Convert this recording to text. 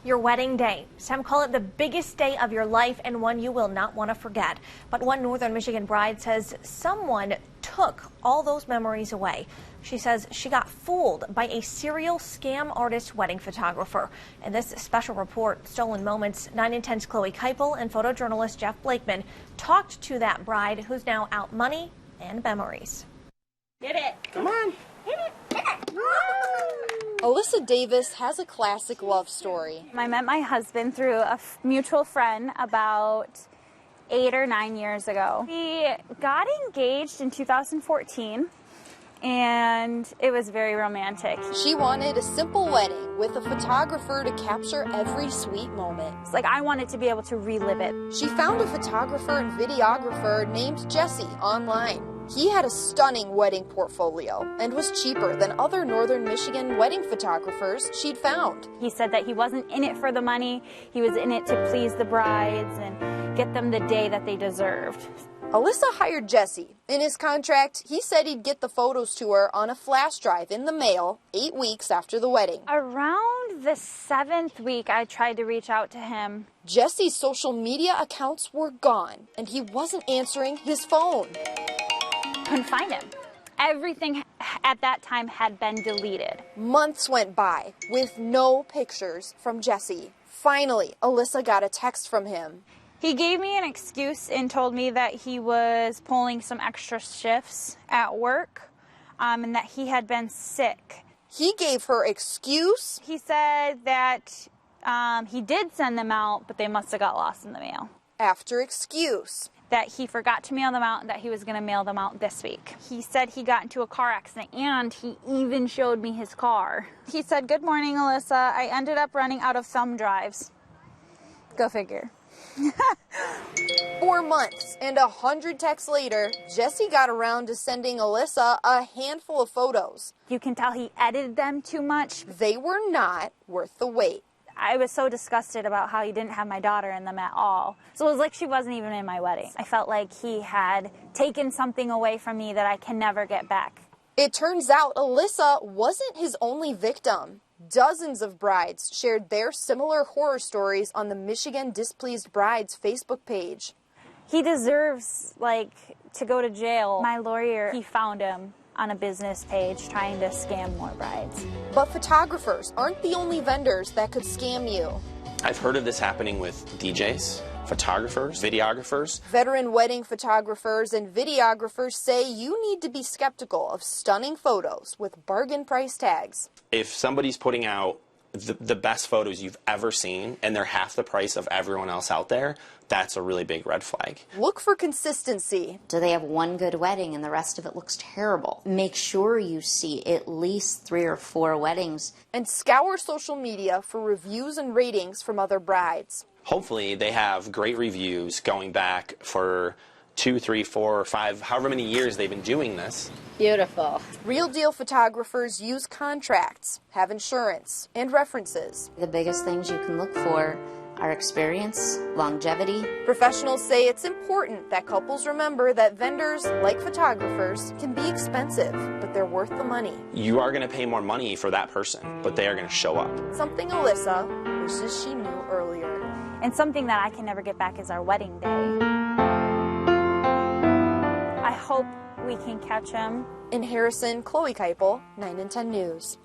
Your wedding day. Some call it the biggest day of your life and one you will not want to forget. But one Northern Michigan bride says someone took all those memories away. She says she got fooled by a serial scam artist wedding photographer. In this special report, Stolen Moments, 9 and 10's Chloe Keipel and photojournalist Jeff Blakeman talked to that bride who's now out money and memories. Hit it. Come on. Hit it. Hit it. Alyssa Davis has a classic love story. I met my husband through a mutual friend about 8 or 9 years ago. We got engaged in 2014, and it was very romantic. She wanted a simple wedding with a photographer to capture every sweet moment. It's like I wanted to be able to relive it. She found a photographer and videographer named Jesse online. He had a stunning wedding portfolio and was cheaper than other Northern Michigan wedding photographers she'd found. He said that he wasn't in it for the money, he was in it to please the brides and get them the day that they deserved. Alyssa hired Jesse. In his contract, he said he'd get the photos to her on a flash drive in the mail 8 weeks after the wedding. Around the 7th week, I tried to reach out to him. Jesse's social media accounts were gone, and he wasn't answering his phone. Couldn't find him. Everything at that time had been deleted. Months went by with no pictures from Jesse. Finally, Alyssa got a text from him. He gave me an excuse and told me that he was pulling some extra shifts at work and that he had been sick. He gave her excuse? He said that he did send them out, but they must have got lost in the mail. After excuse. That he forgot to mail them out and that he was going to mail them out this week. He said he got into a car accident and he even showed me his car. He said, "Good morning, Alyssa. I ended up running out of thumb drives." Go figure. 4 months and 100 texts later, Jesse got around to sending Alyssa a handful of photos. You can tell he edited them too much. They were not worth the wait. I was so disgusted about how he didn't have my daughter in them at all. So it was like she wasn't even in my wedding. I felt like he had taken something away from me that I can never get back. It turns out Alyssa wasn't his only victim. Dozens of brides shared their similar horror stories on the Michigan Displeased Brides Facebook page. He deserves, to go to jail. My lawyer, he found him on a business page trying to scam more brides. But photographers aren't the only vendors that could scam you. I've heard of this happening with DJs, photographers, videographers. Veteran wedding photographers and videographers say you need to be skeptical of stunning photos with bargain price tags. If somebody's putting out the best photos you've ever seen and they're half the price of everyone else out there, that's a really big red flag. Look for consistency. Do they have one good wedding and the rest of it looks terrible? Make sure you see at least 3 or 4 weddings. And scour social media for reviews and ratings from other brides. Hopefully they have great reviews going back for 2, 3, 4, 5, however many years they've been doing this. Beautiful. Real deal photographers use contracts, have insurance, and references. The biggest things you can look for are experience, longevity. Professionals say it's important that couples remember that vendors, like photographers, can be expensive, but they're worth the money. You are going to pay more money for that person, but they are going to show up. Something Alyssa wishes she knew earlier. And something that I can never get back is our wedding day. I hope we can catch him. In Harrison, Chloe Keipel, 9 and 10 News.